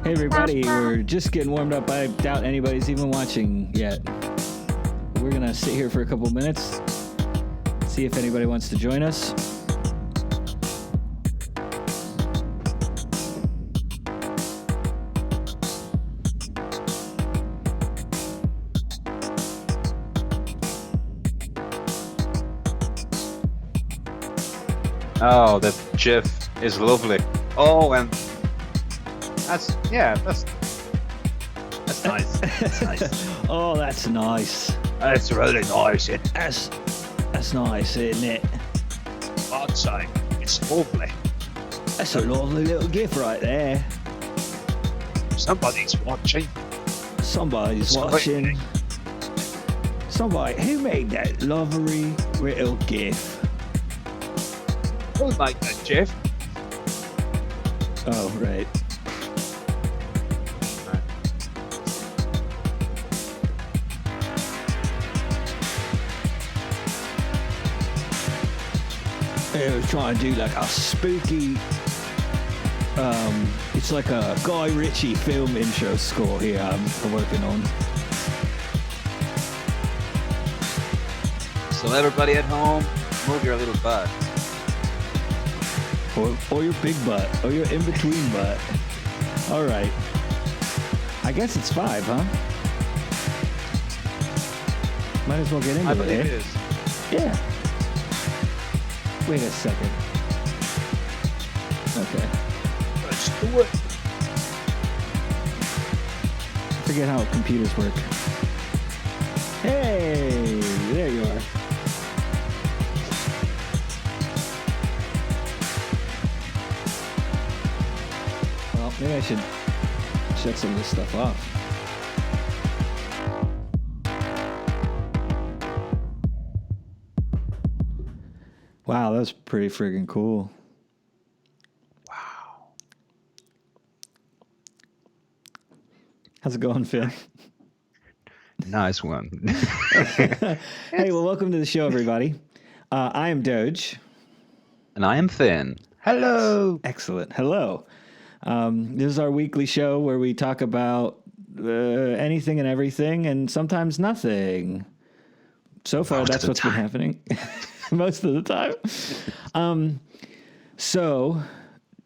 Hey everybody, we're just getting warmed up. I doubt anybody's even watching yet. We're gonna sit here for a couple minutes, see if anybody wants to join us. Oh, that GIF is lovely. Oh, and that's nice. That's nice. Oh, that's nice. That's really nice. That's nice, isn't it? I'd say it's lovely. That's a lovely little gift right there. Somebody's watching. Somebody's watching. Somebody who made that lovely little gift. Who made that GIF? Oh, right. I was trying to do like a spooky, it's like a Guy Ritchie film intro score here I'm working on. So everybody at home, move your little butt. Or your big butt, or your in-between butt. All right. I guess it's 5, huh? Might as well get into I believe it it. is. Yeah. Wait a second. Okay. Let's do it. Forget how computers work. Hey, there you are. Well, maybe I should shut some of this stuff off. Wow, that's pretty friggin' cool. Wow. How's it going, Finn? Nice one. Hey, well, welcome to the show, everybody. I am Doge. And I am Finn. Hello. Excellent. Hello. This is our weekly show where we talk about anything and everything and sometimes nothing. So far, that's what's been happening most of the time. So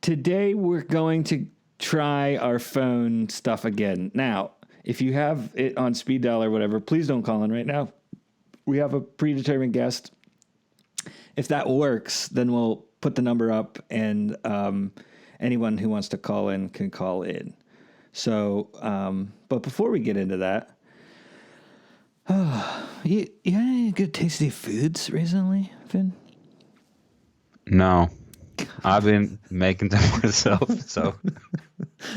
today we're going to try our phone stuff again. Now, if you have it on speed dial or whatever, please don't call in right now. We have a predetermined guest. If that works, then we'll put the number up and anyone who wants to call in can call in. So, but before we get into that, you had any good tasty foods recently, Finn? No. I've been making them myself, so.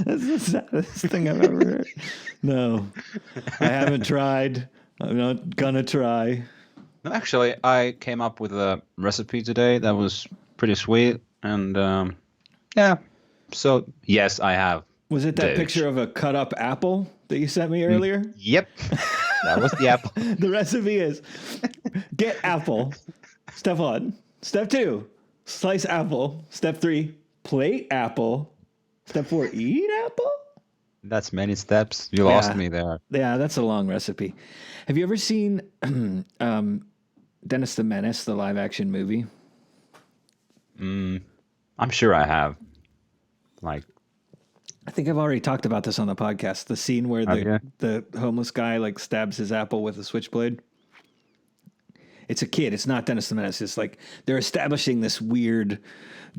That's the saddest thing I've ever heard. No, I haven't tried. I'm not gonna try. No, actually, I came up with a recipe today that was pretty sweet, and yeah. So yes, I have. Was it that Doge. picture of a cut up apple that you sent me earlier? Yep, that was the apple. The recipe is get apple. Step 1. Step 2, slice apple. Step 3, plate apple. Step 4, eat apple. That's many steps. You lost me there. Yeah, that's a long recipe. Have you ever seen Dennis the Menace, the live action movie? I'm sure I have. Like, I think I've already talked about this on the podcast. The scene where the homeless guy like stabs his apple with a switchblade. It's a kid. It's not Dennis the Menace. It's like they're establishing this weird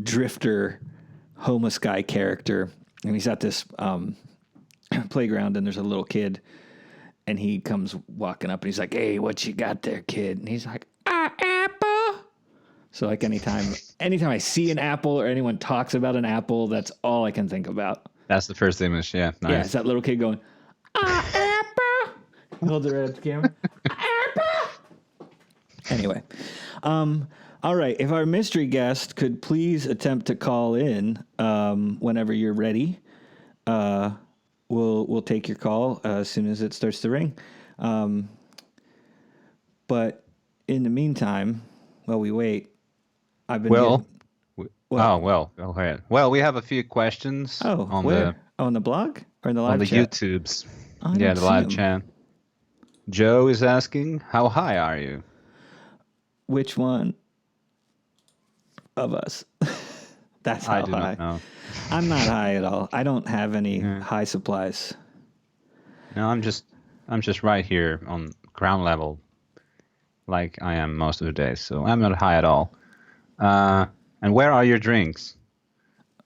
drifter homeless guy character, and he's at this playground, and there's a little kid, and he comes walking up, and he's like, "Hey, what you got there, kid?" And he's like, "Apple." So like anytime I see an apple or anyone talks about an apple, that's all I can think about. that's the first image. Yeah, nice. Yeah, it's that little kid going, apple. He holds it right at the camera. Apple. Anyway, all right. If our mystery guest could please attempt to call in whenever you're ready, we'll take your call as soon as it starts to ring. But in the meantime, while we wait, I've been Well, we have a few questions. on the blog. Or in the on live the chat? YouTubes. Oh, I Yeah, don't the see live him. chat. Joe is asking, how high are you? Which one of us? That's I how do not high. know. I'm not high at all. I don't have any Yeah. high supplies. No, I'm just right here on ground level, like I am most of the days. So I'm not high at all. And where are your drinks?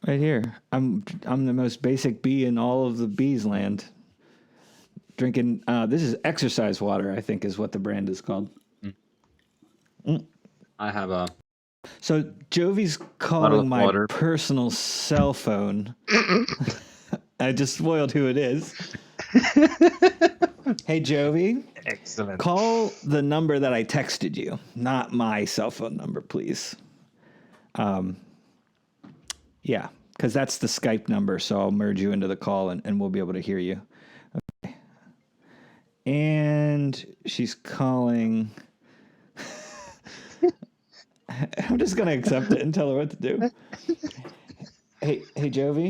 Right here. I'm the most basic bee in all of the bees land. Drinking this is exercise water, I think is what the brand is called. I have a So Jovi's bottle calling of my water. personal cell phone. I just spoiled who it is. Hey Jovi, Excellent. call the number that I texted you, not my cell phone number, please. Yeah, because that's the Skype number, so I'll merge you into the call and we'll be able to hear you. Okay. And she's calling. I'm just going to accept it and tell her what to do. Hey, Jovi?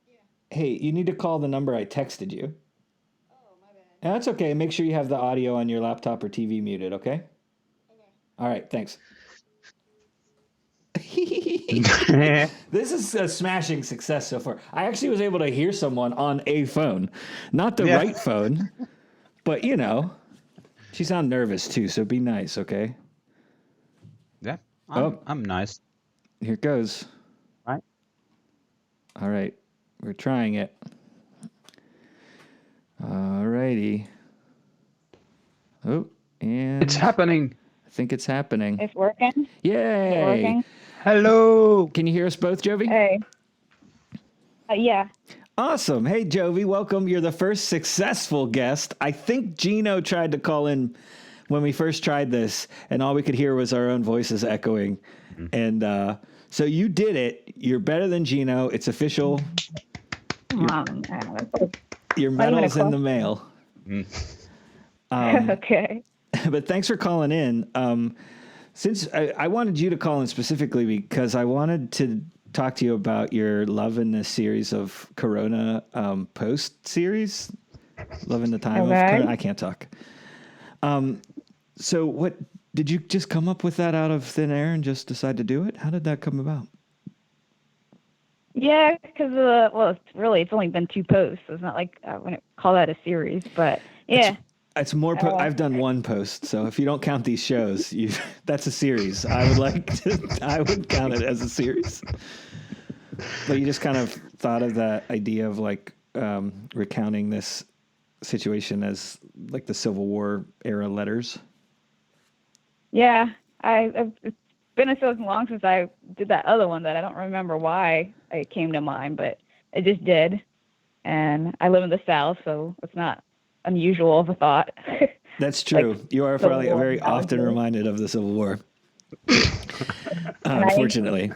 Yeah. Hey, you need to call the number I texted you. Oh, my bad. That's okay. Make sure you have the audio on your laptop or TV muted, okay? Okay. All right, thanks. This is a smashing success so far. I actually was able to hear someone on a phone, not the right phone, but you know, she sounds nervous too, so be nice, okay? Yeah, I'm nice. Here it goes. Right. All right, we're trying it. All righty. Oh, and It's happening. I think it's happening. It's working? Yay! Is it working? Hello. Can you hear us both, Jovi? Hey. Yeah. Awesome. Hey, Jovi, welcome. You're the first successful guest. I think Gino tried to call in when we first tried this, and all we could hear was our own voices echoing. Mm-hmm. And so you did it. You're better than Gino. It's official. Your medal's in the mail. Okay. But thanks for calling in. Since I wanted you to call in specifically because I wanted to talk to you about your Love in this series of Corona post series. Love in the time of Corona. I can't talk. So what, did you just come up with that out of thin air and just decide to do it? How did that come about? Yeah, because, it's only been 2 posts. So it's not like I wouldn't call that a series, but yeah. It's more. I've done 1 post, so if you don't count these shows, that's a series. I would count it as a series. But you just kind of thought of that idea of like recounting this situation as like the Civil War era letters. Yeah, it's been so long since I did that other one that I don't remember why it came to mind, but it just did. And I live in the South, so it's not unusual of a thought. That's true. Like, you are probably very often reminded of the Civil War. Unfortunately.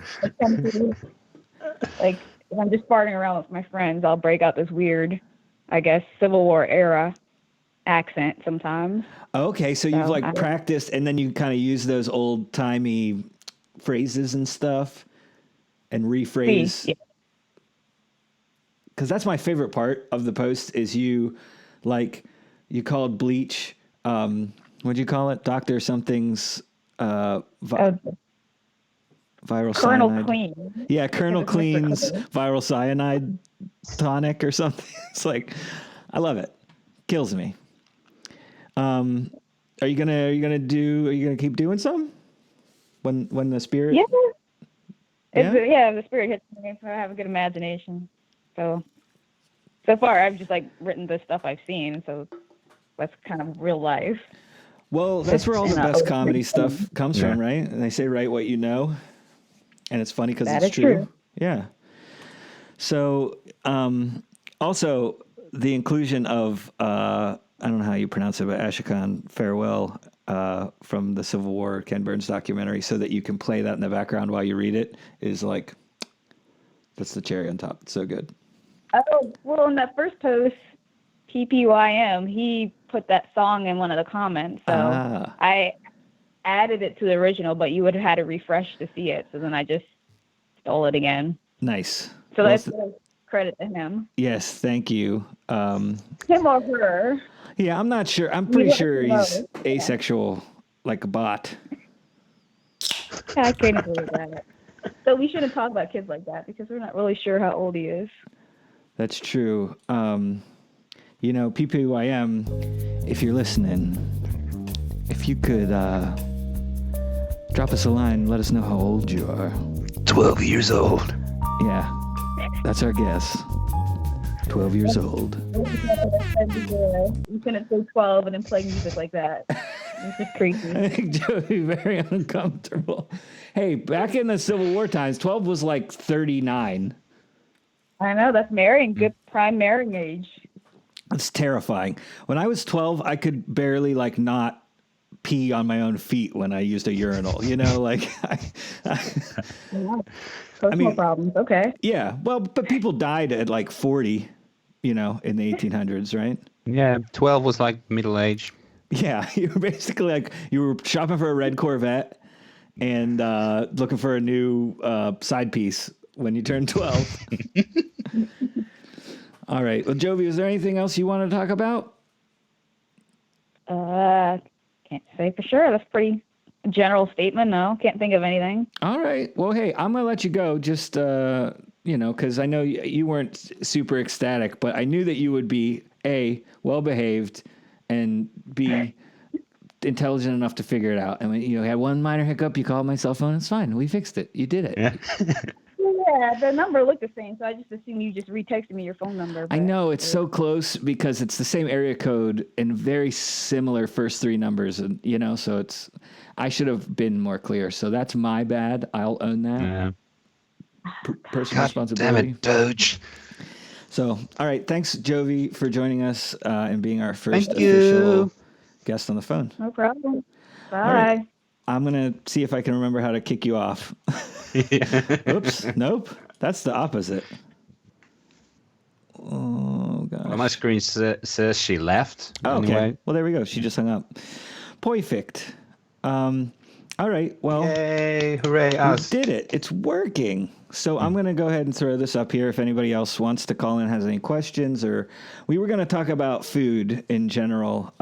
Like, if I'm just farting around with my friends, I'll break out this weird, I guess, Civil War era accent sometimes. Okay, so you've practiced, and then you kind of use those old-timey phrases and stuff and rephrase. Yeah. Because that's my favorite part of the post is you called bleach, what'd you call it? Dr. something's viral Colonel cyanide. Clean. Yeah, Colonel Clean's viral cyanide tonic or something. It's like, I love it. Kills me. Are you gonna keep doing some? When the spirit? Yeah. If the spirit hits me, I have a good imagination. So far, I've just written the stuff I've seen. So that's kind of real life. Well, that's where all the best comedy stuff comes from, right? And they say, write what you know. And it's funny because it's true. Yeah. So, also the inclusion of, I don't know how you pronounce it, but Ashkan Farewell, from the Civil War Ken Burns documentary, so that you can play that in the background while you read it is that's the cherry on top. It's so good. Oh, well, in that first post, PPYM, he put that song in one of the comments. So I added it to the original, but you would have had to refresh to see it. So then I just stole it again. Nice. So that's credit to him. Yes, thank you. Him or her. Yeah, I'm not sure. I'm We pretty don't sure know. he's asexual, like a bot. I can't believe that. So we shouldn't talk about kids like that because we're not really sure how old he is. That's true. PPYM, if you're listening, if you could drop us a line, let us know how old you are. 12 years old. Yeah, that's our guess. 12 years old. You couldn't say 12 and then play music like that. It's just crazy. I think Joe would be very uncomfortable. Hey, back in the Civil War times, 12 was like 39. I know, that's marrying, good prime marrying age. It's terrifying. When I was 12, I could barely like not pee on my own feet when I used a urinal. Personal problems, okay. Yeah. Well, but people died at like 40, in the 1800s, right? Yeah, 12 was like middle age. Yeah. You were basically like, you were shopping for a red Corvette and looking for a new side piece when you turned 12. All right. Well, Jovi, is there anything else you want to talk about? Can't say for sure. That's pretty general statement. No, can't think of anything. All right. Well, hey, I'm going to let you go just, because I know you weren't super ecstatic, but I knew that you would be, A, well-behaved, and B, intelligent enough to figure it out. And when you had one minor hiccup, you called my cell phone. It's fine. We fixed it. You did it. Yeah. Yeah, the number looked the same, so I just assumed you just retexted me your phone number. I know it's so close because it's the same area code and very similar first three numbers, and so I should have been more clear. So that's my bad. I'll own that. Yeah. Personal responsibility. Damn it, Doge. So, all right, thanks, Jovi, for joining us and being our first Thank official you. guest on the phone. No problem. Bye. All right. I'm gonna see if I can remember how to kick you off. Oops. Nope. That's the opposite. Oh, gosh. Well, my screen says she left. Oh, okay. Anyway. Well, there we go. She just hung up. Perfect. All right. Well, Yay, hooray, we us. did it. It's working. So I'm going to go ahead and throw this up here if anybody else wants to call in, has any questions, or we were going to talk about food in general,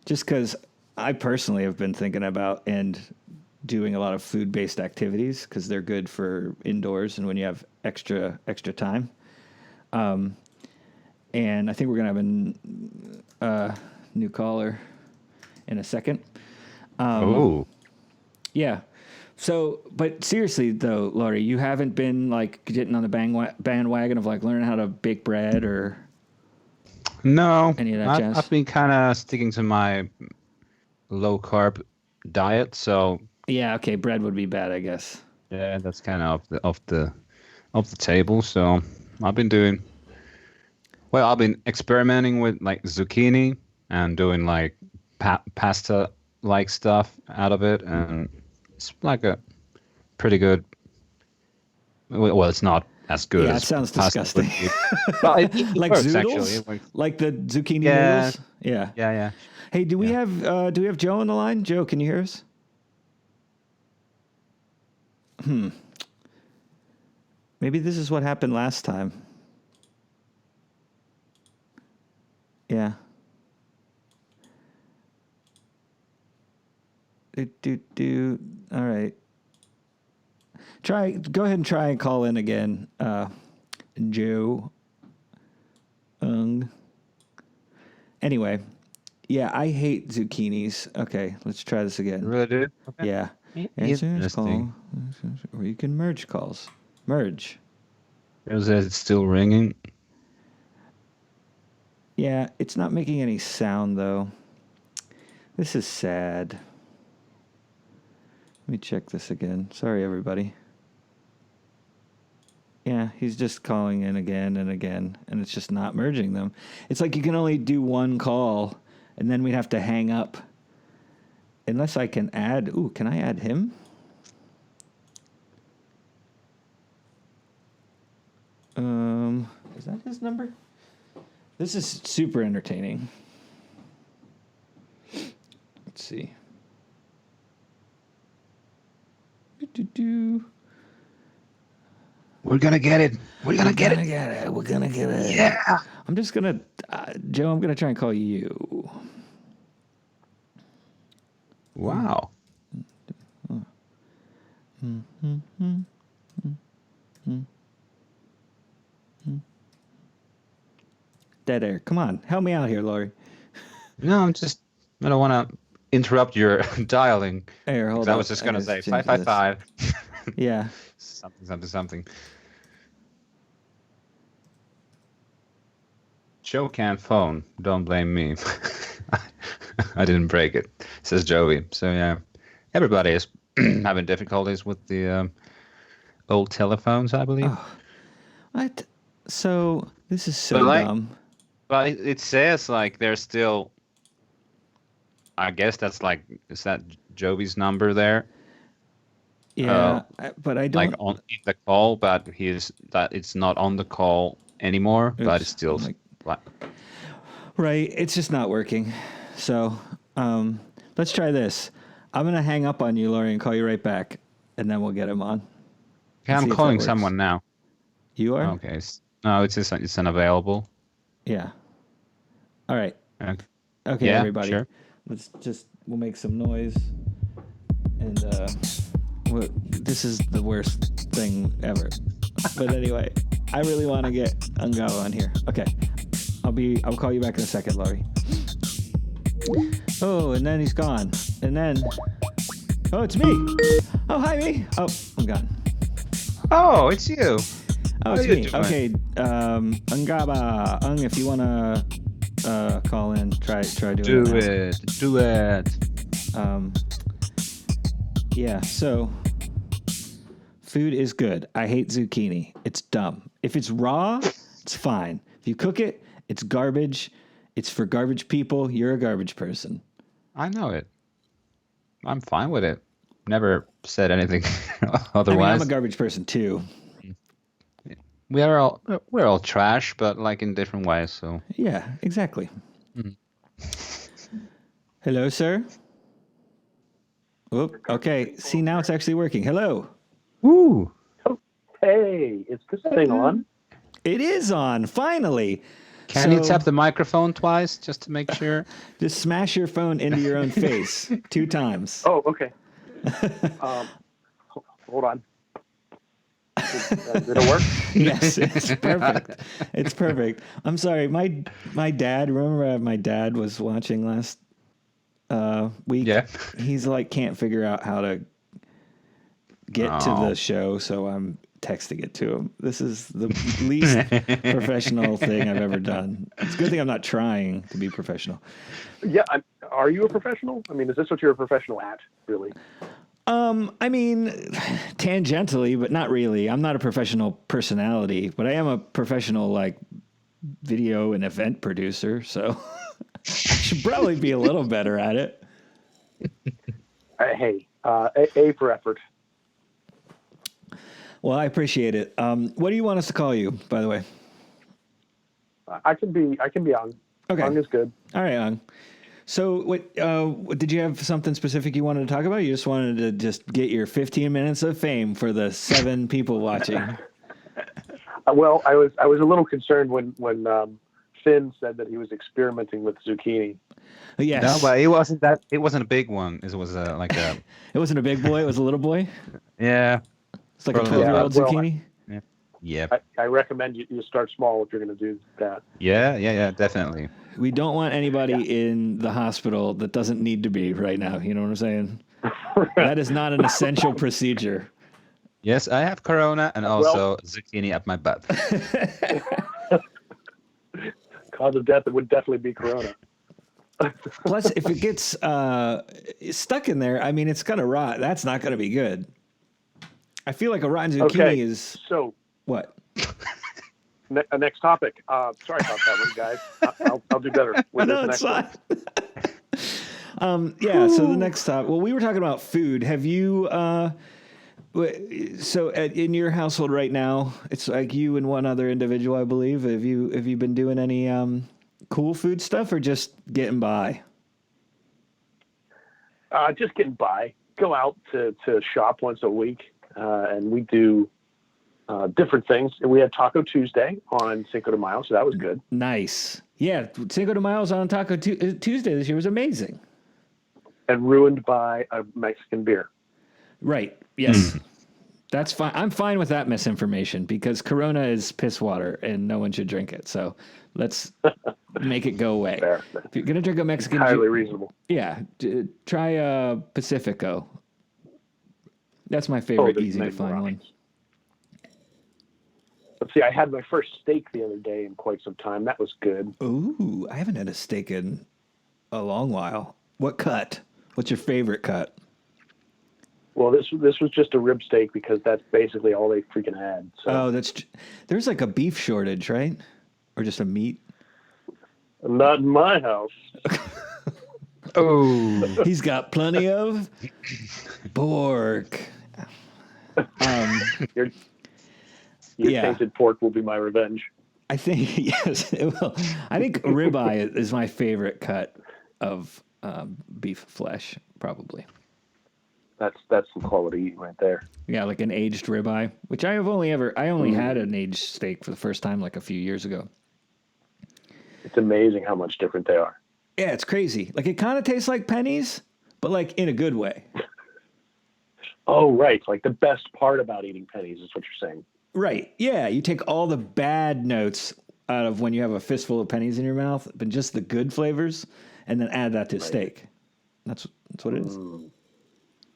just because I personally have been thinking about and doing a lot of food-based activities because they're good for indoors and when you have extra time. And I think we're going to have a new caller in a second. Oh. Yeah. So, but seriously though, Laurie, you haven't been like getting on the bandwagon of like learning how to bake bread or No. any of that jazz? I've been kind of sticking to my low-carb diet, so... Yeah, okay, bread would be bad, I guess. Yeah, that's kind of off the table. So I've been experimenting with like zucchini and doing like pasta like stuff out of it, and it's like a pretty good. Well, it's not as good. Yeah, as it sounds pasta disgusting. Well, it Like works, zoodles, actually. like the zucchini Yeah. noodles. Yeah. Yeah. Hey, do we have Joe on the line? Joe, can you hear us? Maybe this is what happened last time. Yeah. All right. Go ahead and try and call in again, Joe. Anyway, yeah, I hate zucchinis. Okay, let's try this again. Really, dude? Okay. Yeah. Answer this call. Interesting. Or you can merge calls. Merge. Is it still ringing? Yeah, it's not making any sound, though. This is sad. Let me check this again. Sorry, everybody. Yeah, he's just calling in again and again, and it's just not merging them. It's like you can only do one call, and then we'd have to hang up. Unless I can add... Ooh, can I add him? Is that his number? This is super entertaining. Let's see. We're gonna get it. We're gonna get it. Get it. We're gonna get it. Yeah. I'm just gonna, Joe. I'm gonna try and call you. Wow. Dead air. Come on, help me out here, Laurie. No, I don't want to interrupt your dialing. Here, hold 'Cause on. I was just gonna say change this. 555. Yeah. Something. Joe can't phone. Don't blame me. I didn't break it, says Joey. So yeah, everybody is having difficulties with the old telephones, I believe. Oh, what? So this is so But, like, dumb. Well, it says like there's still. I guess that's like, is that Joey's number there? Yeah, but I don't. Like on in the call, but it's not on the call anymore. But Oops, it's still like. Right, it's just not working. So let's try this. I'm gonna hang up on you, Laurie, and call you right back, and then we'll get him on. Okay, I'm See if that calling works. someone now. You are? Okay. No, it's unavailable. Yeah. All right. Okay. Okay, Yeah, everybody. sure. We'll make some noise, and this is the worst thing ever. But anyway, I really want to get Ungava on here. Okay, I'll call you back in a second, Laurie. Oh, and then he's gone, and then it's me. Oh, hi, me. Oh, I'm gone. Oh, it's you. Oh, it's me. Okay, Ungava, if you wanna call in, try doing Do it. Yeah, so food is good. I hate zucchini. It's dumb. If it's raw, it's fine. If you cook it, it's garbage. It's for garbage people. You're a garbage person. I know it. I'm fine with it. Never said anything otherwise. I mean, I'm a garbage person too. We're all trash, but like in different ways. So Yeah, exactly. Hello, sir. Oop, okay. See, now it's actually working. Hello. woo. Hey, is this thing on? It is on, finally. Can you tap the microphone twice just to make sure? Just smash your phone into your own face 2 times. Oh, okay. Hold on. Did it work? Yes, it's perfect. It's perfect. I'm sorry. My dad, remember my dad was watching last week? Yeah. He's like, can't figure out how to get to the show, so I'm texting it to him. This is the least professional thing I've ever done. It's a good thing I'm not trying to be professional. Yeah. Are you a professional? I mean, is this what you're a professional at, really? I mean, tangentially, but not really. I'm not a professional personality, but I am a professional, like, video and event producer, so I should probably be a little better at it. Hey, A for effort. Well, I appreciate it. What do you want us to call you, by the way? I can be Ang. Okay. Ang is good. All right, Ang. So, what did you have something specific you wanted to talk about? You just wanted to just get your 15 minutes of fame for the 7 people watching. Well, I was a little concerned when Finn said that he was experimenting with zucchini. Yes. No, but it wasn't a big one. It was like a. It wasn't a big boy. It was a little boy. Yeah. It's like a Probably. 12-year-old Yeah, well, zucchini. Yeah. I recommend you start small if you're going to do that. Yeah, definitely. We don't want anybody in the hospital that doesn't need to be right now. You know what I'm saying? That is not an essential procedure. Yes, I have corona and also zucchini up my butt. Cause of death, it would definitely be corona. Plus, if it gets stuck in there, I mean, it's going to rot. That's not going to be good. I feel like a rotten zucchini is... So, what? next topic. Sorry about that one, guys. I'll do better with No, this it's next fine. Yeah, so the next topic. Well, we were talking about food. Have you... in your household right now, it's like you and one other individual, I believe. Have you been doing any cool food stuff or just getting by? Just getting by. Go out to shop once a week, and we do different things. We had Taco Tuesday on Cinco de Mayo, so that was good. Nice. Yeah, Cinco de Mayo's on Taco Tuesday this year was amazing. And ruined by a Mexican beer. Right. Yes. That's fine. I'm fine with that misinformation because Corona is piss water and no one should drink it. So let's make it go away. Fair. If you're going to drink a Mexican Entirely reasonable. Yeah. Try Pacifico. That's my favorite easy to find one. Let's see. I had my first steak the other day in quite some time. That was good. Ooh, I haven't had a steak in a long while. What cut? What's your favorite cut? Well, this was just a rib steak because that's basically all they freaking had. So. Oh, there's like a beef shortage, right? Or just a meat? Not in my house. Oh, He's got plenty of pork. Your tainted pork will be my revenge. I think yes, it will. I think ribeye is my favorite cut of beef flesh, probably. That's some quality eating right there. Yeah, like an aged ribeye, which I only had an aged steak for the first time like a few years ago. It's amazing how much different they are. Yeah, it's crazy. Like it kind of tastes like pennies, but like in a good way. Oh, right. Like the best part about eating pennies is what you're saying. Right. Yeah, you take all the bad notes out of when you have a fistful of pennies in your mouth, but just the good flavors, and then add that to steak. That's what it is.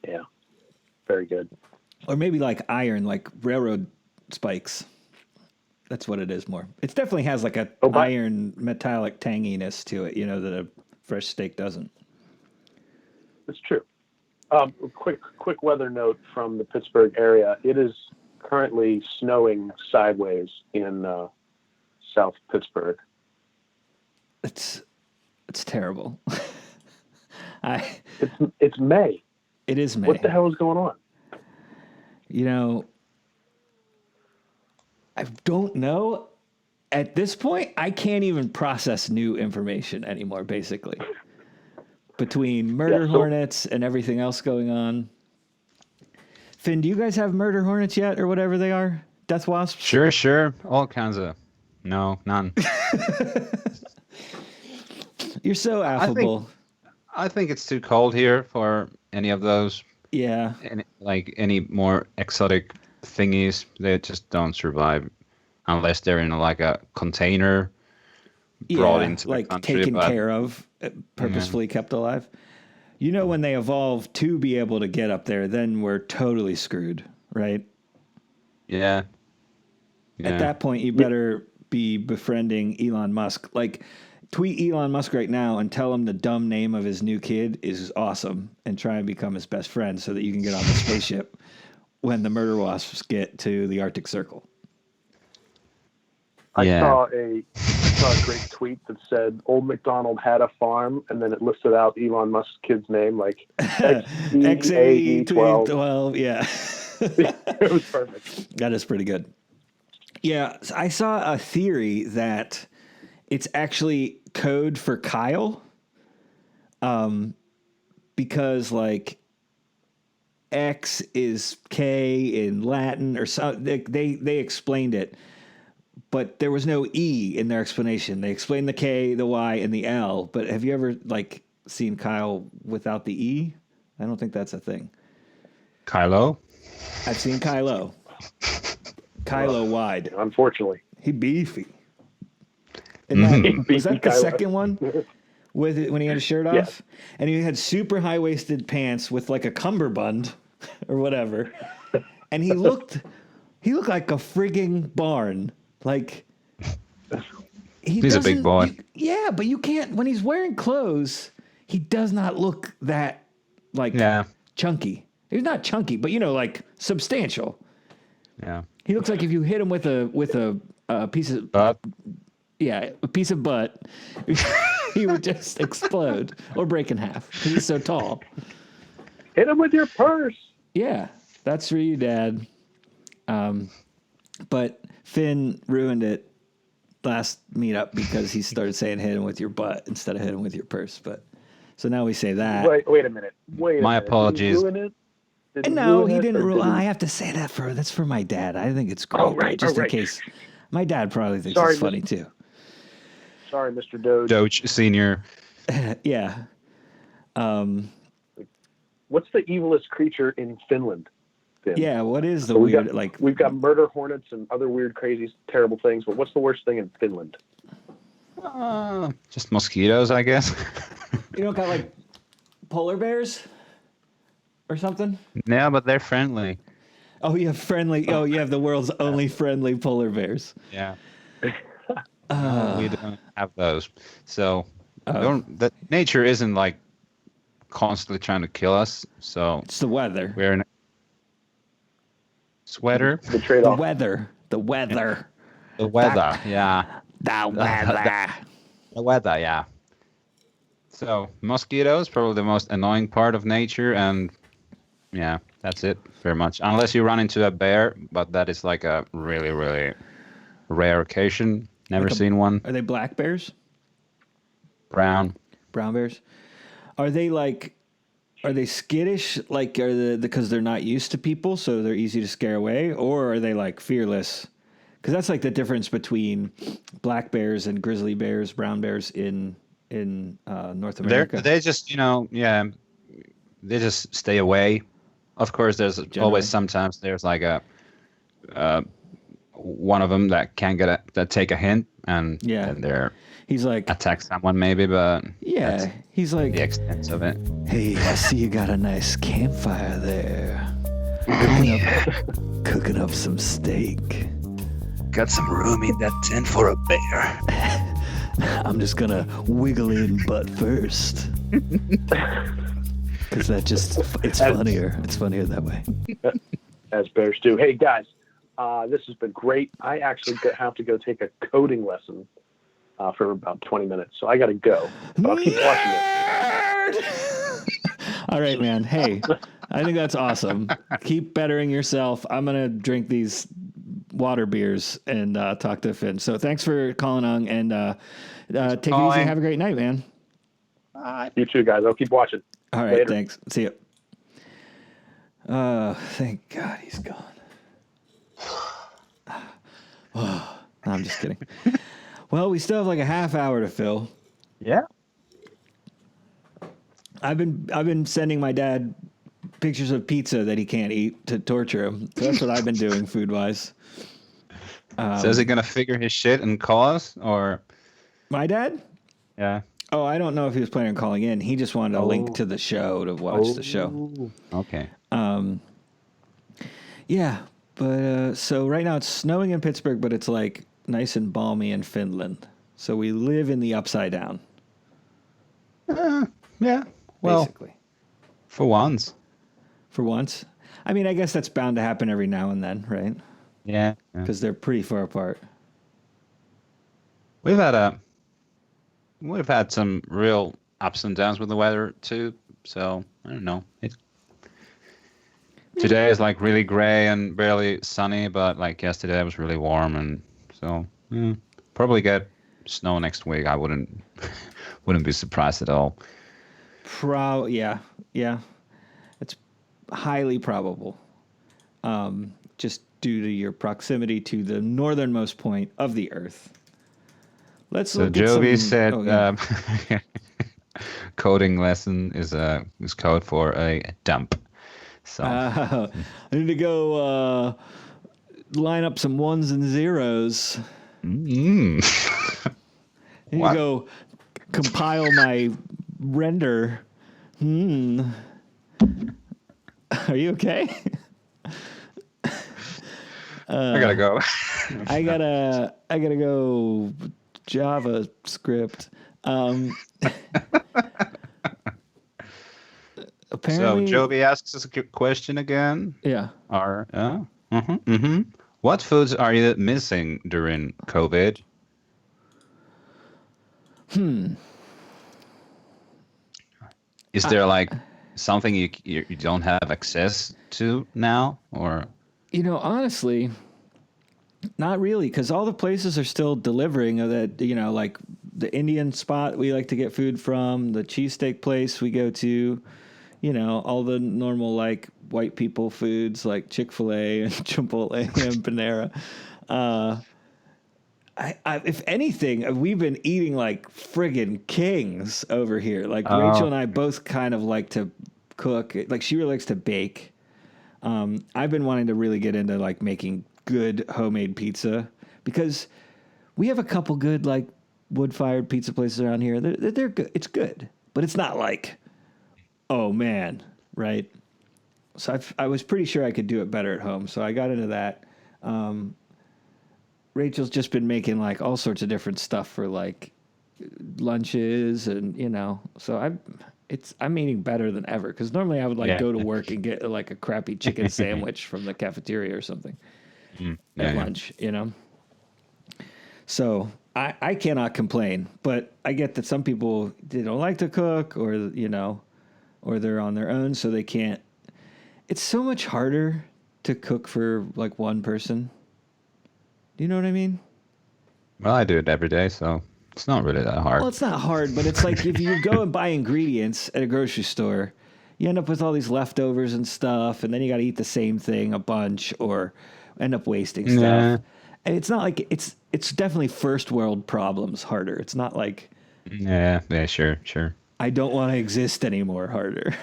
Yeah, very good. Or maybe like iron, like railroad spikes. That's what it is more. It definitely has like a iron metallic tanginess to it, that a fresh steak doesn't. That's true. Quick weather note from the Pittsburgh area. It is currently snowing sideways in South Pittsburgh. It's terrible. It's May. It is May. What the hell is going on? I don't know. At this point, I can't even process new information anymore, basically. Between murder hornets and everything else going on. Finn, do you guys have murder hornets yet or whatever they are? Death wasps? Sure. All kinds of... No, none. You're so affable. I think it's too cold here for any of those. Yeah. Any more exotic thingies, they just don't survive unless they're in a container brought into the country. Taken care of, purposefully kept alive. When they evolve to be able to get up there, then we're totally screwed, right? Yeah. At that point, you better be befriending Elon Musk. Tweet Elon Musk right now and tell him the dumb name of his new kid is awesome and try and become his best friend so that you can get on the spaceship when the murder wasps get to the Arctic Circle. I saw a great tweet that said Old MacDonald had a farm, and then it listed out Elon Musk's kid's name, like XAE12. Yeah. It was perfect. That is pretty good. Yeah, I saw a theory that it's actually code for Kyle, because X is K in Latin or so. They explained it, but there was no E in their explanation. They explained the K, the Y, and the L. But have you ever seen Kyle without the E? I don't think that's a thing. Kylo? I've seen Kylo. Kylo wide. Unfortunately, he beefy. And was that the second one? With it when he had his shirt off? Yes. And he had super high-waisted pants with a cummerbund or whatever. And he looked like a frigging barn. He's a big boy. Yeah, but you can't, when he's wearing clothes, he does not look that chunky. He's not chunky, but substantial. Yeah. He looks like if you hit him with a piece of butt. Yeah, a piece of butt, he would just explode or break in half because he's so tall. Hit him with your purse. Yeah, that's for you, Dad. But Finn ruined it last meetup because he started saying hit him with your butt instead of hit him with your purse. But so now we say that. Wait a minute. My apologies. didn't No, ruin he it, didn't or rule. I have to say that's for my dad. I think it's great, Oh, but right, just oh, in right. case. My dad probably thinks Sorry, it's funny too. Sorry, Mr. Doge. Doge Senior. Yeah. What's the evilest creature in Finland? Finn? Yeah. What is the So weird like? we've got murder hornets and other weird, crazy, terrible things. But what's the worst thing in Finland? Just mosquitoes, I guess. You don't got like polar bears or something? Yeah, but they're friendly. Oh, you have friendly. Oh, you have the world's only friendly polar bears. Yeah. No, we don't have those. So that nature isn't like constantly trying to kill us. So It's the weather. we're in sweater. The The trade-off. weather. The weather. The weather, yeah. The weather. The weather, yeah. So mosquitoes probably the most annoying part of nature, and yeah, that's it very much. Unless you run into a bear, but that is like a really, really rare occasion. Never seen one. Are they black bears? Brown. Brown bears? Are they like? Are they skittish? Like, are the because they're not used to people, so they're easy to scare away, or are they like fearless? Because that's like the difference between black bears and grizzly bears, brown bears in North America. They just, they just stay away. Of course, there's Generally. always sometimes there's like a one of them that can that take a hint and they're He's like, attack someone maybe, but yeah, that's he's like, the extent of it. hey, I see you got a nice campfire there, cooking up some steak. Got some room in that tent for a bear. I'm just gonna wiggle in butt first. Because it's funnier. It's funnier that way. As bears do. Hey, guys, this has been great. I actually have to go take a coding lesson for about 20 minutes, so I got to go. But I'll keep watching it. All right, man. Hey, I think that's awesome. Keep bettering yourself. I'm going to drink these water beers and talk to Finn. So thanks for calling on, and take it easy. Have a great night, man. You too, guys. I'll keep watching. All right, Later. thanks. See you. Thank God he's gone. Oh, I'm just kidding. Well, we still have like a half hour to fill. Yeah. I've been sending my dad pictures of pizza that he can't eat to torture him. So that's what I've been doing food wise. So is he gonna figure his shit and call us, or? My dad? Yeah. Oh, I don't know if he was planning on calling in. He just wanted a link to the show to watch the show. Okay. Yeah, but so right now it's snowing in Pittsburgh, but it's like nice and balmy in Finland. So we live in the upside down. Yeah. Well, basically. for once. For once. I mean, I guess that's bound to happen every now and then, right? Yeah. Because they're pretty far apart. We've had some real ups and downs with the weather too. So I don't know. Today is like really gray and barely sunny, but like yesterday it was really warm, and so probably get snow next week. I wouldn't be surprised at all. Yeah, it's highly probable. Just due to your proximity to the northernmost point of the Earth. So Jovi said coding lesson is code for a dump. So I need to go line up some ones and zeros. I need to go compile my render. Are you okay? I gotta go. I gotta go JavaScript. Apparently, So Jovi asks us a question again. Yeah. What foods are you missing during COVID? Is there like something you don't have access to now, or? Honestly, not really, because all the places are still delivering that, like the Indian spot we like to get food from, the cheesesteak place we go to, you know, all the normal like white people foods like Chick-fil-A and Chipotle and Panera. If anything, we've been eating like friggin' kings over here. Like Rachel and I both kind of like to cook. Like she really likes to bake. I've been wanting to really get into like making good homemade pizza because we have a couple good like wood-fired pizza places around here. They're good. It's good, but it's not like, oh man, right? So I was pretty sure I could do it better at home. So I got into that. Rachel's just been making like all sorts of different stuff for like lunches and, you know, so I'm eating better than ever. Cause normally I would like go to work and get like a crappy chicken sandwich from the cafeteria or something at lunch, you know? So I cannot complain, but I get that some people, they don't like to cook or, you know, or they're on their own. So they can't, it's so much harder to cook for like one person. Do you know what I mean? Well, I do it every day, so it's not really that hard. Well, it's not hard, but it's like if you go and buy ingredients at a grocery store, you end up with all these leftovers and stuff, and then you got to eat the same thing a bunch or end up wasting stuff. Yeah. And it's not like it's definitely first world problems harder. It's not like Yeah, sure. I don't want to exist anymore harder.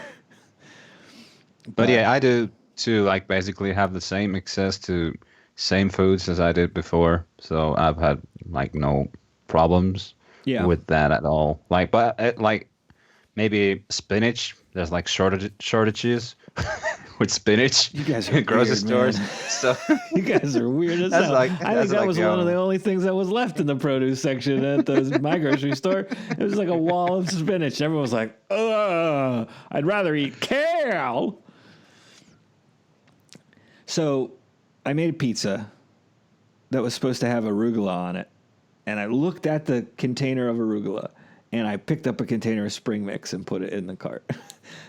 But yeah, I do too, like basically have the same access to same foods as I did before. So I've had like no problems with that at all. Like, but like maybe spinach, there's like shortages with spinach. You guys are in grocery weird, stores. man. So you guys are weird as hell. I think that was one of the only things that was left in the produce section at my grocery store. It was like a wall of spinach. Everyone was like, ugh, I'd rather eat kale. So I made a pizza that was supposed to have arugula on it. And I looked at the container of arugula and I picked up a container of spring mix and put it in the cart.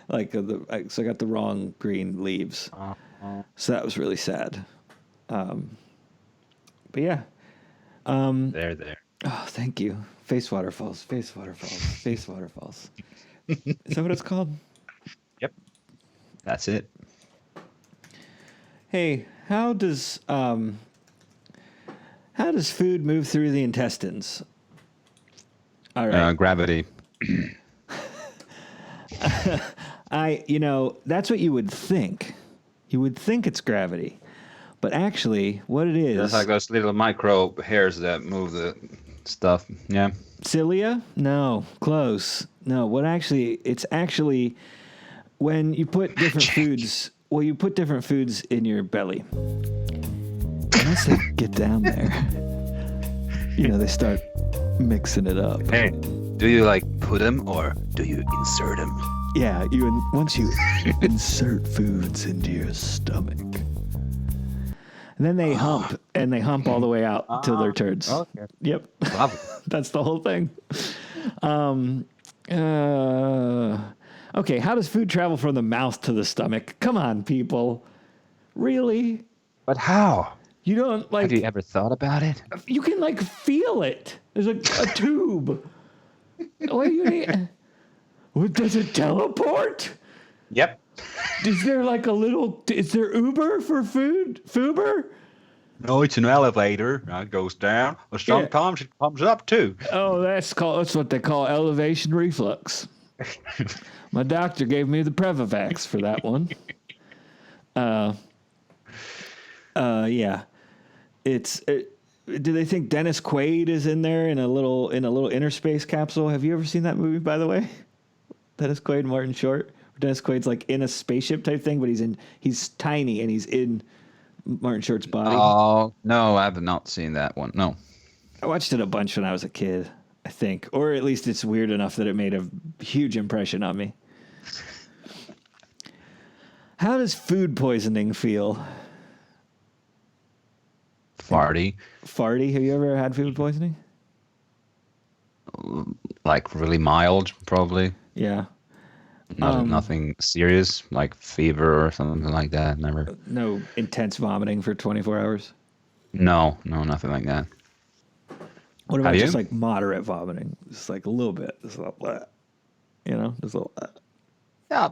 So I got the wrong green leaves. So that was really sad. But yeah. there. Oh, thank you. Face waterfalls. Face waterfalls. Is that what it's called? Yep. That's it. Hey, how does food move through the intestines? All right. Gravity. That's what you would think. You would think it's gravity. But actually, what it is... That's like those little micro hairs that move the stuff. Yeah. Cilia? No. Close. No, it's actually when you put different foods... Well, you put different foods in your belly. Once they get down there, they start mixing it up. Hey, do you like put them or do you insert them? Yeah, once you insert foods into your stomach, and then they hump, and they hump all the way out till their turds. Okay. Yep, that's the whole thing. Okay, how does food travel from the mouth to the stomach? Come on, people. Really? But how? You don't like... Have you ever thought about it? You can like feel it. There's a tube. What do you need? Does it teleport? Yep. Is there like is there Uber for food? Fuber? No, it's an elevator. It goes down, but sometimes it comes up too. Oh, that's what they call elevation reflux. My doctor gave me the Prevavax for that one. Yeah. Do they think Dennis Quaid is in there in a little inner space capsule? Have you ever seen that movie, by the way? Dennis Quaid and Martin Short. Dennis Quaid's like in a spaceship type thing, but he's tiny and he's in Martin Short's body. Oh, no, I have not seen that one. No. I watched it a bunch when I was a kid, I think. Or at least it's weird enough that it made a huge impression on me. How does food poisoning feel? Farty. Farty? Have you ever had food poisoning? Like really mild, probably. Yeah. Nothing serious, like fever or something like that. Never. No intense vomiting for 24 hours? No, nothing like that. What about just like moderate vomiting? Just like a little bit. Just a little blah. Just a little.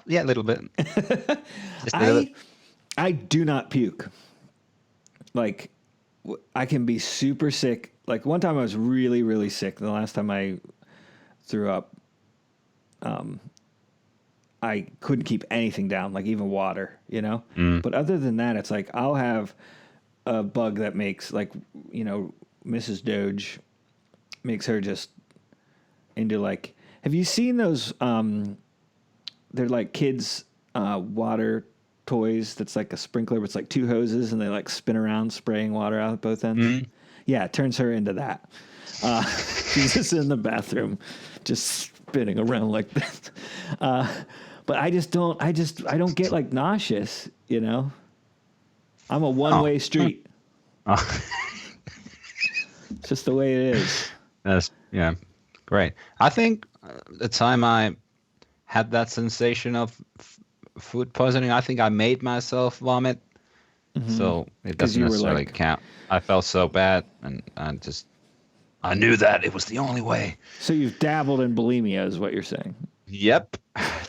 Yeah, a little bit. Just a little bit. I do not puke. Like, I can be super sick. Like, one time I was really, really sick. The last time I threw up, I couldn't keep anything down, like even water, you know? But other than that, it's like I'll have a bug that makes, like, you know, Mrs. Doge makes her just into, like, have you seen those, they're like kids' water toys that's like a sprinkler, but it's like two hoses and they like spin around spraying water out both ends? Yeah, it turns her into that. She's just in the bathroom just spinning around like that. But I don't get like nauseous, you know? I'm a one-way street. It's just the way it is. Yeah, great. I think the time I had that sensation of food poisoning, I think I made myself vomit. So it doesn't necessarily count. I felt so bad, and I knew that it was the only way. So you've dabbled in bulimia is what you're saying? Yep.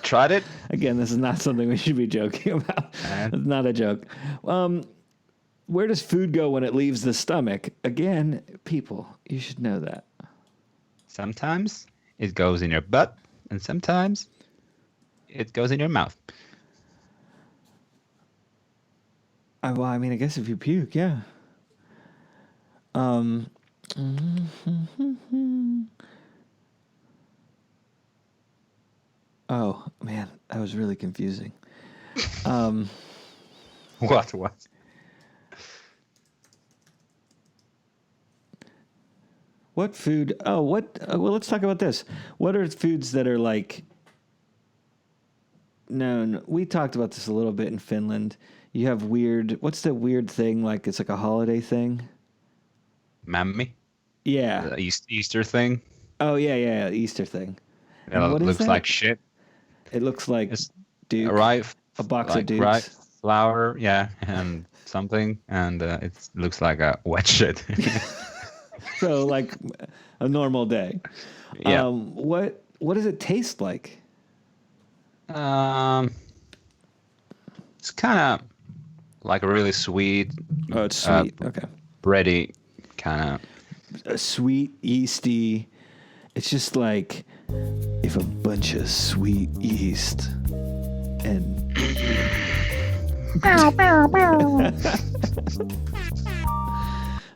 Tried it. Again, this is not something we should be joking about. It's not a joke. Where does food go when it leaves the stomach? Again, people, you should know that. Sometimes it goes in your butt, and sometimes it goes in your mouth. Well, I mean, I guess if you puke, yeah. Oh, man, that was really confusing. What? What food? Oh, what? Well, let's talk about this. What are foods that are like? No, we talked about this a little bit in Finland. You have weird. What's the weird thing? Like it's like a holiday thing. Mammy? Yeah. The Easter thing? Oh yeah, Easter thing. Yeah, it looks like shit. It looks like It's Duke, a box like of Dukes. Rye flour, yeah, and something, and it looks like a wet shit. So like a normal day. Yeah. What does it taste like? It's kind of like a really sweet. Oh, it's sweet. Okay. Bready kind of. A sweet, yeasty. It's just like if a bunch of sweet yeast and.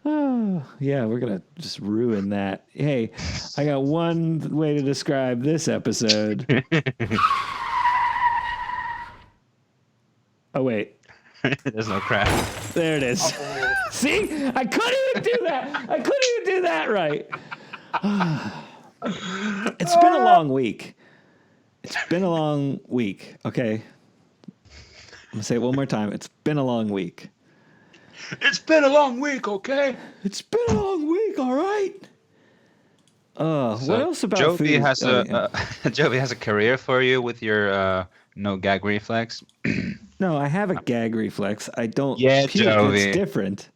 Oh, yeah, we're going to just ruin that. Hey, I got one way to describe this episode. Oh, wait. There's no crap. There it is. See? I couldn't even do that right. It's been a long week. Okay? I'm going to say it one more time. It's been a long week. It's been a long week, okay? It's been a long week, all right? What else about Jovi food? has Jovi has a career for you with your no gag reflex. No, I have a gag reflex. I don't Yeah, puke. Jovi. It's different.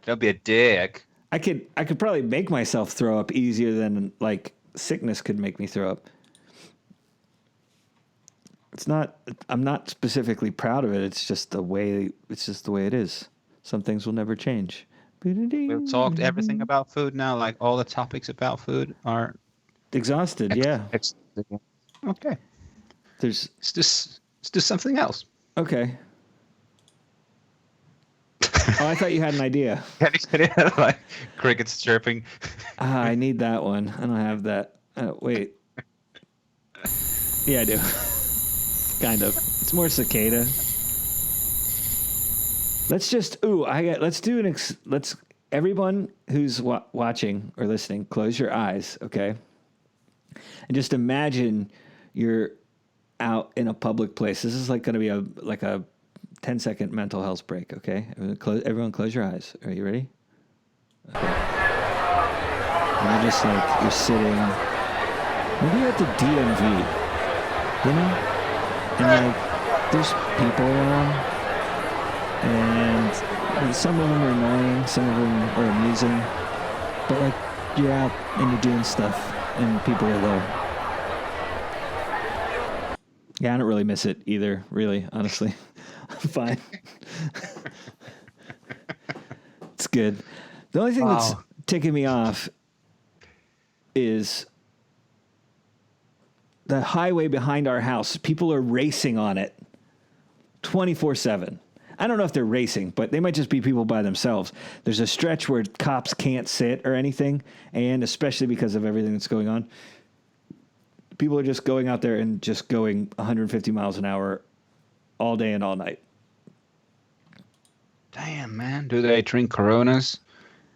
Don't be a dick. I could probably make myself throw up easier than like sickness could make me throw up. I'm not specifically proud of it. It's just the way it is. Some things will never change. We've talked everything about food now. Like all the topics about food are exhausted. Yeah. Okay. Let's do something else. Okay. Oh, I thought you had an idea. Like crickets chirping. I need that one. I don't have that. Wait. Yeah, I do. Kind of. It's more cicada. Everyone who's watching or listening, close your eyes, okay? And just imagine you're out in a public place. This is like going to be a 10-second mental health break, okay? Everyone close your eyes. Are you ready? Okay. And you're sitting, maybe you're at the DMV, you know? And there's people around, and some of them are annoying, some of them are amusing, but you're out and you're doing stuff, and people are there. Yeah, I don't really miss it either, really, honestly. I'm fine. It's good. The only thing that's ticking me off is the highway behind our house. People are racing on it 24/7. I don't know if they're racing, but they might just be people by themselves. There's a stretch where cops can't sit or anything, and especially because of everything that's going on, people are just going out there and just going 150 miles an hour all day and all night. Damn, man. Do they drink Coronas?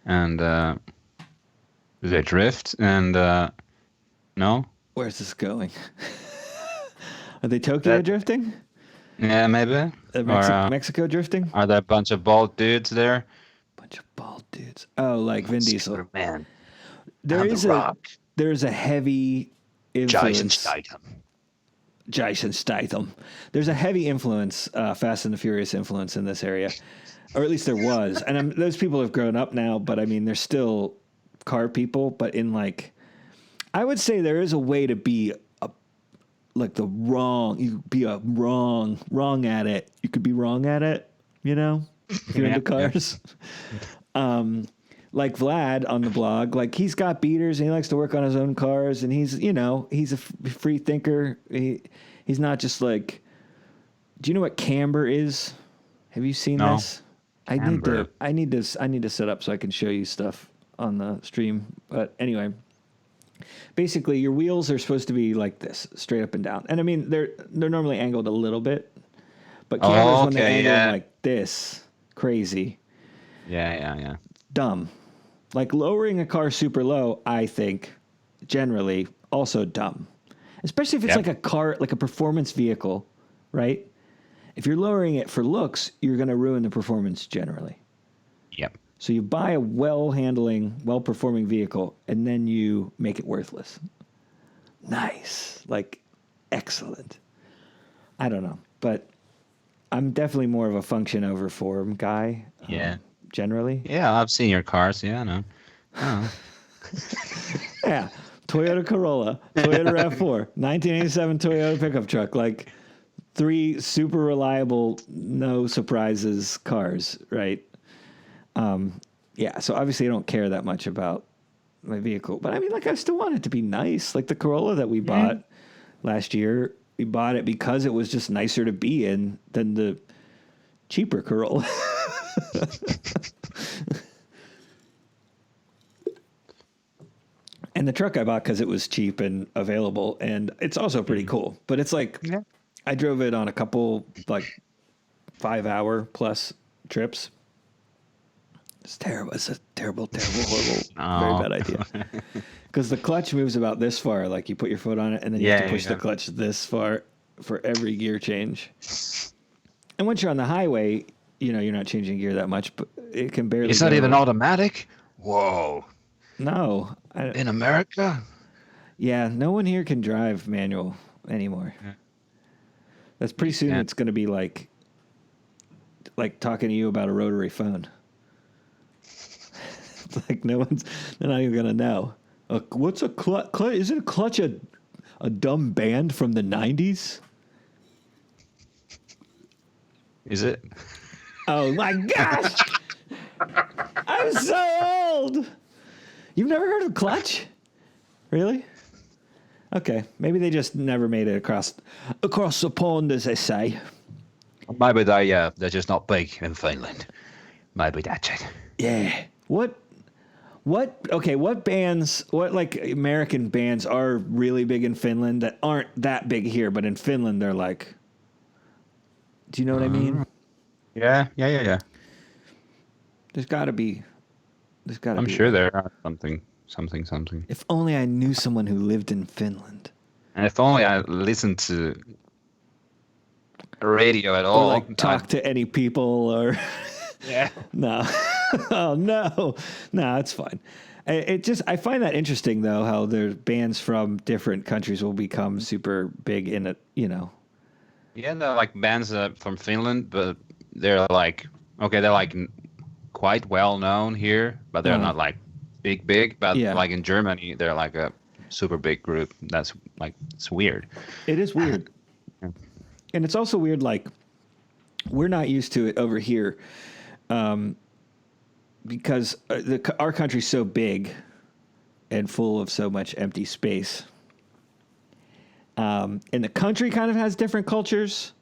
And do they drift? And no? Where's this going? Are they Tokyo drifting? Yeah, maybe. Mexico drifting? Are there a bunch of bald dudes there? Bunch of bald dudes. Oh, like Vin Diesel. Man. There's a heavy influence. Jason Statham. There's a heavy influence, Fast and the Furious influence in this area. Or at least there was. And those people have grown up now, but I mean, they're still car people, but in like, I would say there is a way to be you be wrong at it. You could be wrong at it, you know, if you're into cars. Like Vlad on the blog, like he's got beaters and he likes to work on his own cars and he's a free thinker. He's not just like, do you know what camber is? Have you seen this? Camber. I need to set up so I can show you stuff on the stream. But anyway, basically your wheels are supposed to be like this, straight up and down. And I mean, they're normally angled a little bit, but cambers when they angle like this, crazy. Yeah. Dumb. Like lowering a car super low, I think, generally also dumb. Especially if it's like a car, like a performance vehicle, right? If you're lowering it for looks, you're going to ruin the performance generally. Yep. So you buy a well-handling, well-performing vehicle, and then you make it worthless. Nice. Like, excellent. I don't know. But I'm definitely more of a function over form guy. Yeah. Generally. Yeah, I've seen your cars. Yeah, I know. Yeah. Toyota Corolla, Toyota RAV4, 1987 Toyota pickup truck. Like 3 super reliable, no surprises cars, right? Yeah, so obviously I don't care that much about my vehicle. But I mean, like I still want it to be nice. Like the Corolla that we bought last year, we bought it because it was just nicer to be in than the cheaper Corolla. And the truck I bought because it was cheap and available, and it's also pretty cool. But it's like, I drove it on a couple, like, 5-hour plus trips. It's terrible. It's a terrible, horrible, very bad idea. Because the clutch moves about this far. Like, you put your foot on it, and then you have to push the clutch this far for every gear change. And once you're on the highway, you're not changing gear that much, but it can barely. It's not even automatic? Whoa. No. In America? Yeah, no one here can drive manual anymore. Yeah. That's pretty soon. It's going to be like talking to you about a rotary phone. It's like they're not even going to know. What's a clutch? Isn't a clutch a dumb band from the 90s? Is it? Oh my gosh! I'm so old! You've never heard of Clutch? Really? Okay. Maybe they just never made it across the pond, as they say. Maybe they're just not big in Finland. Maybe that's it. Yeah. What bands, what like American bands are really big in Finland that aren't that big here, but in Finland they're like, do you know what I mean? Yeah. There's got to be. I'm sure there are something. If only I knew someone who lived in Finland. And if only I listened to radio at all. Or like talk to any people or... Yeah. No. Oh, no. No, it's fine. I find that interesting, though, how there's bands from different countries will become super big in it, Yeah, they're like bands from Finland, but they're like, they're like quite well known here, but they're not like big. But like in Germany, they're like a super big group. That's like, it's weird. It is weird. And it's also weird, like, we're not used to it over here because our country's so big and full of so much empty space. And the country kind of has different cultures,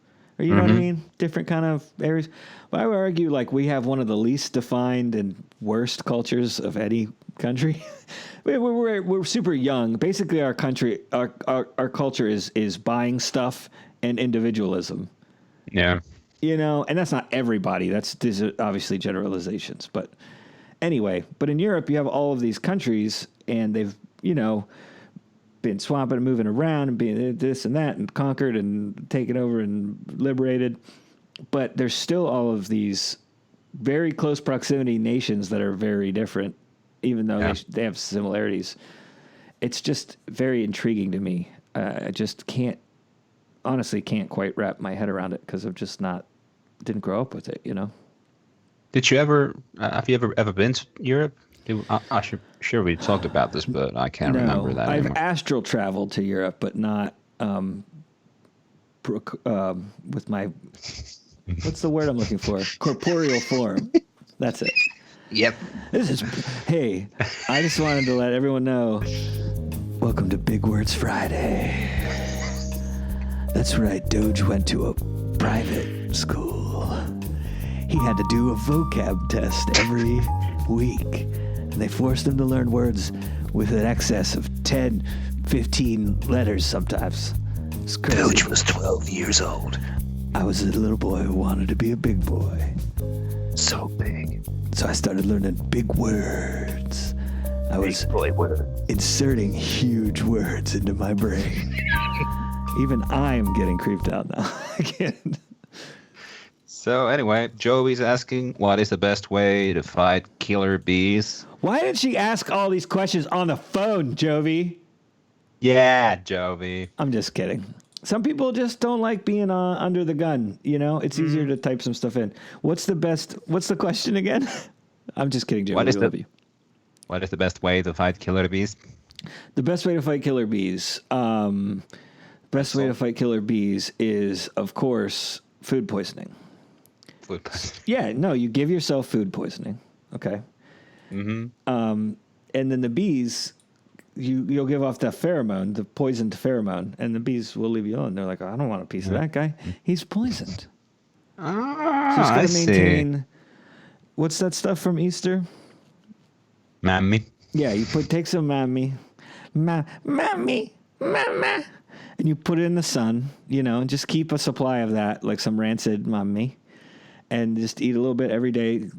or you know what I mean? Different kind of areas. But I would argue, like, we have one of the least defined and worst cultures of any country. we're super young. Basically, our country, our culture is buying stuff and individualism. Yeah. You know, and that's not everybody. These are obviously generalizations. But anyway, but in Europe, you have all of these countries, and they've, you know, been swamping and moving around and being this and that and conquered and taken over and liberated. But there's still all of these very close proximity nations that are very different, even though they have similarities. It's just very intriguing to me. I just honestly can't quite wrap my head around it because I've just didn't grow up with it, you know? Did you have you ever been to Europe? I'm sure we talked about this, but I can't remember that I've anymore. astral traveled to Europe, but not with my, what's the word I'm looking for? Corporeal form. That's it. Yep. Hey, I just wanted to let everyone know, welcome to Big Words Friday. That's right, Doge went to a private school. He had to do a vocab test every week, and they forced him to learn words with an excess of 10, 15 letters sometimes. It's crazy. Doge was 12 years old. I was a little boy who wanted to be a big boy. So big. So I started learning big words. I was Big boy word. inserting huge words into my brain. Even I'm getting creeped out now. Again. So anyway, Joey's asking, what is the best way to fight killer bees? Why did she ask all these questions on the phone, Jovi? Yeah, Jovi. I'm just kidding. Some people just don't like being under the gun. You know, it's easier to type some stuff in. What's the question again? I'm just kidding, Jovi. I love you. What is the best way to fight killer bees? The best way to fight killer bees. Best way to fight killer bees is, of course, food poisoning. Food poisoning. Yeah, no, you give yourself food poisoning. Okay. Mm-hmm. And then the bees, you'll give off that pheromone, the poisoned pheromone, and the bees will leave you alone. They're like, oh, I don't want a piece of that guy. He's poisoned. Ah, So he's got to maintain. What's that stuff from Easter? Mammy. Yeah, you take some mammy, mama, and you put it in the sun, you know, and just keep a supply of that, like some rancid mammy, and just eat a little bit every day.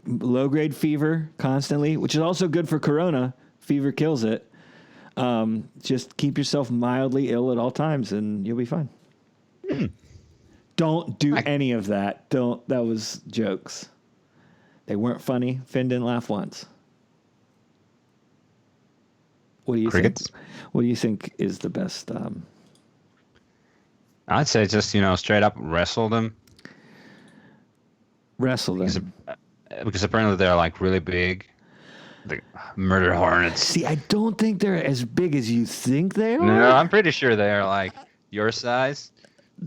Low grade fever constantly, which is also good for corona. Fever kills it. Just keep yourself mildly ill at all times, and you'll be fine. Don't do any of that. That was jokes. They weren't funny. Finn didn't laugh once. What do you Crickets? think? What do you think is the best? I'd say just, straight up wrestle them. Wrestle them. Because apparently they're like really big. The murder hornets. See, I don't think they're as big as you think they are. No, I'm pretty sure they are like your size.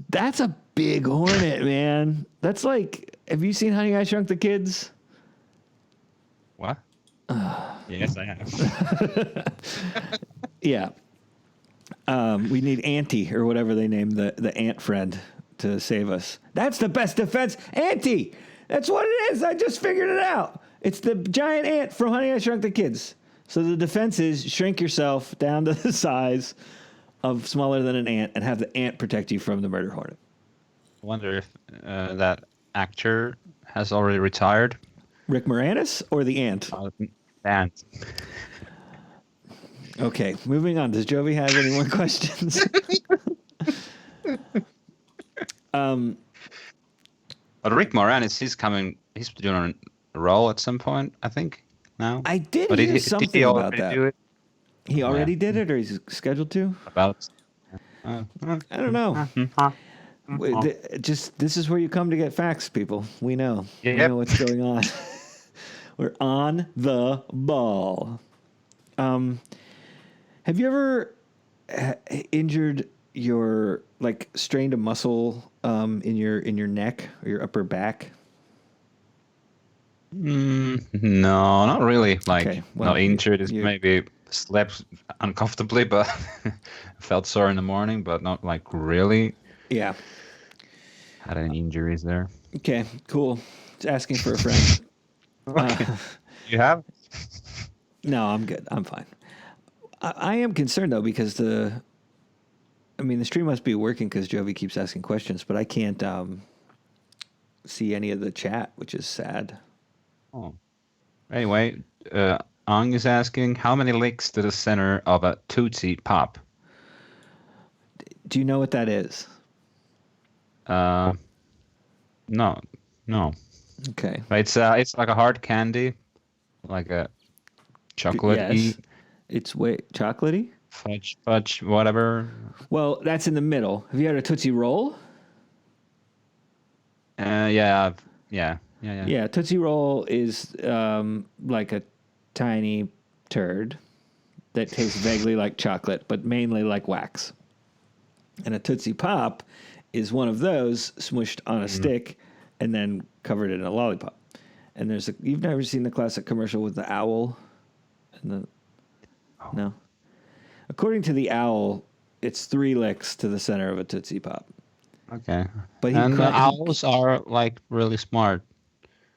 That's a big hornet, man. That's like, have you seen Honey, I Shrunk the Kids? What? Yes, I have. Yeah. We need Auntie, or whatever they name the ant friend, to save us. That's the best defense. Auntie! That's what it is. I just figured it out. It's the giant ant from Honey, I Shrunk the Kids. So the defense is shrink yourself down to the size of smaller than an ant and have the ant protect you from the murder hornet. I wonder if that actor has already retired. Rick Moranis or the ant? Ant. Okay, moving on. Does Jovi have any more questions? But Rick Moranis, he's doing a role at some point, I think, now. I did But hear did something he about already that. do it? He already did it, or he's scheduled to? About. I don't know. This is where you come to get facts, people. We know. We know what's going on. We're on the ball. Have you ever injured your like strained a muscle in your neck or your upper back? No, not really. Like, Okay, well, not injured. It's you- maybe slept uncomfortably, but felt sore in the morning, but not like really Yeah. had any injuries there. Okay. Cool. It's asking for a friend. You have? No, I'm good. I'm fine. I am concerned though because the stream must be working because Jovi keeps asking questions, but I can't see any of the chat, which is sad. Oh. Anyway, Ang is asking, how many licks to the center of a Tootsie Pop? Do you know what that is? No, no. Okay. It's like a hard candy, like a chocolate-y, Yes. It's chocolatey? fudge, whatever. Well, that's in the middle. Have you had a Tootsie Roll? Yeah. Yeah, Tootsie Roll is like a tiny turd that tastes vaguely like chocolate, but mainly like wax. And a Tootsie Pop is one of those smushed on a stick and then covered in a lollipop. And you've never seen the classic commercial with the owl? No. According to the owl, it's 3 licks to the center of a Tootsie Pop. Okay. But owls are like really smart.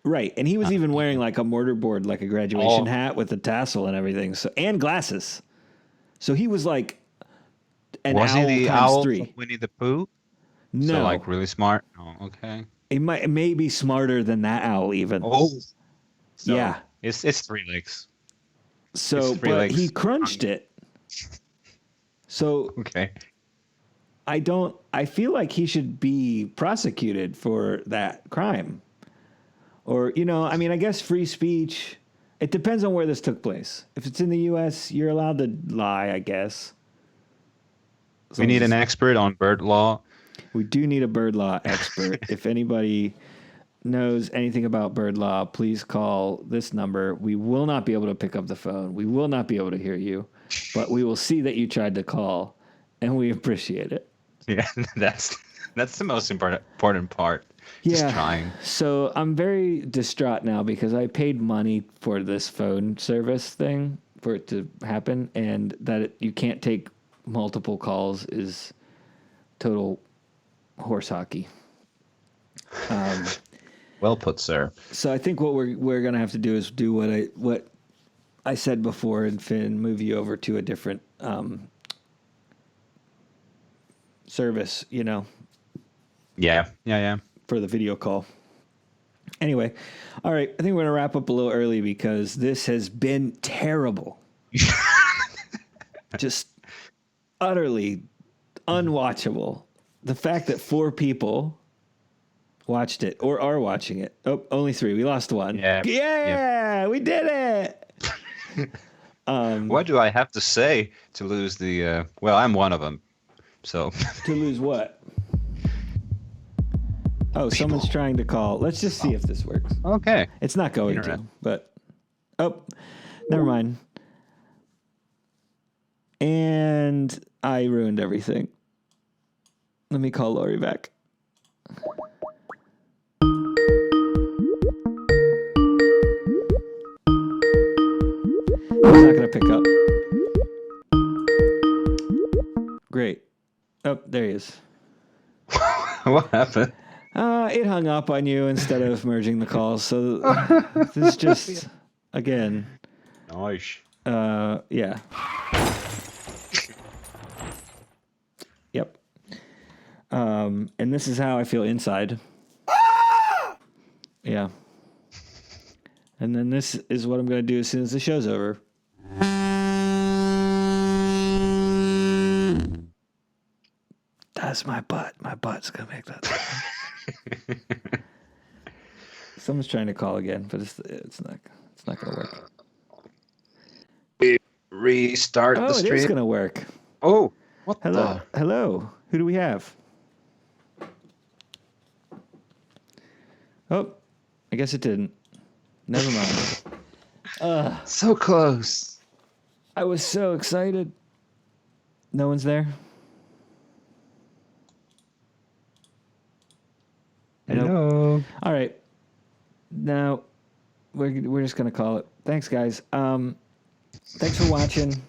Right, and he was even wearing like a mortarboard, like a graduation hat with a tassel and everything, and glasses. So he was like an Was owl he the times owl 3. from Winnie the Pooh? No, So like really smart? Oh, okay. it may be smarter than that owl even. Oh. So Yeah. It's 3 licks. So, it's 3 but legs. he crunched it. So Okay. I feel like he should be prosecuted for that crime. Or, I guess free speech. It depends on where this took place. If it's in the U.S., you're allowed to lie, I guess. We need an expert on bird law. We do need a bird law expert. If anybody knows anything about bird law, please call this number. We will not be able to pick up the phone. We will not be able to hear you, but we will see that you tried to call, and we appreciate it. Yeah, that's the most important part. Just trying. So I'm very distraught now because I paid money for this phone service thing for it to happen, and that you can't take multiple calls is total horse hockey. Well put, sir. So I think what we're gonna have to do is do what I said before, and Finn, move you over to a different service. Yeah. For the video call. Anyway, all right. I think we're gonna wrap up a little early because this has been terrible. Just utterly unwatchable. The fact that 4 people watched it or are watching it. Oh, only 3. We lost 1. Yeah, we did it. What do I have to say to lose the? Well, I'm one of them. So To lose what? Oh, someone's trying to call. Let's just see if this works. okay. It's not going to, but never mind. And I ruined everything. Let me call Lori back. He's not going to pick up. Great. Oh, there he is. What happened? It hung up on you instead of merging the calls. So this is just, again, Nice. yeah. Yep. And this is how I feel inside. Yeah. And then this is what I'm going to do as soon as the show's over. That's my butt. My butt's going to make that. Someone's trying to call again, but it's not going to work. Restart the Oh, stream. it is going to work. Oh, what Hello. Hello. Who do we have? Oh, I guess it didn't. Never mind. So close. I was so excited. No one's there? Hello. All right. Now, we're just going to call it. Thanks, guys. Thanks for watching.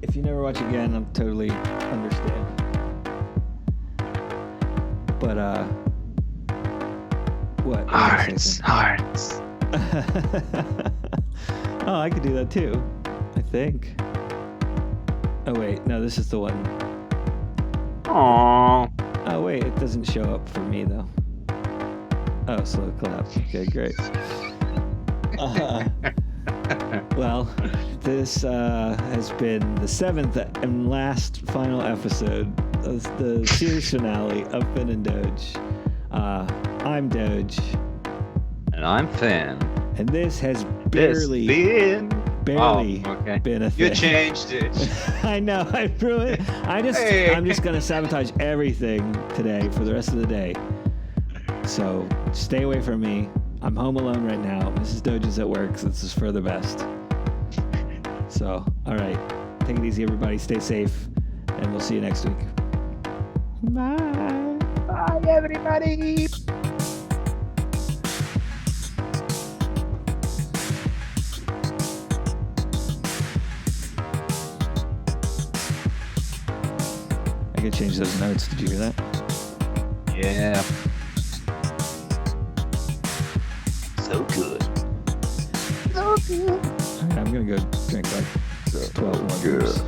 If you never watch again, I'm totally understand. But, what? Hearts. Oh, I could do that too, I think. Oh, wait. No, this is the one. Aww. Oh, wait. It doesn't show up for me, though. Oh, slow clap. Okay, great. Well, this has been the 7th and last final episode of the series finale of Finn and Doge. I'm Doge. And I'm Finn. And this has barely been a thing. You changed it. I know. I ruined it. I'm just gonna sabotage everything today for the rest of the day. So stay away from me. I'm home alone right now. Mrs. Doge is at work, so this is for the best. So, all right. Take it easy, everybody. Stay safe, and we'll see you next week. Bye. Bye, everybody. I could change those notes. Did you hear that? Yeah. So good. Okay, I'm gonna go drink like 12 more beers.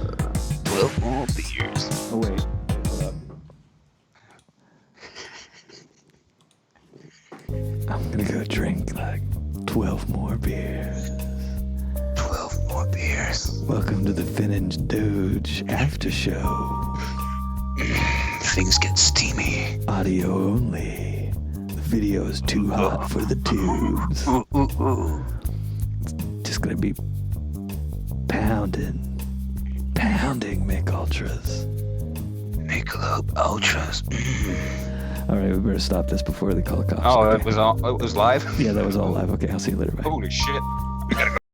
12 more beers. Oh wait, hold up. I'm gonna go drink like 12 more beers. 12 more beers. Welcome to the Finn and Doge after show. Things get steamy. Audio only. The video is too hot for the tubes. Just gonna be pounding Mick Ultras. Michelob Ultras. All right, we better stop this before they call the cops. Oh, Okay. it was live? Yeah, that was all live. Okay, I'll see you later. Bye. Holy shit. We gotta go.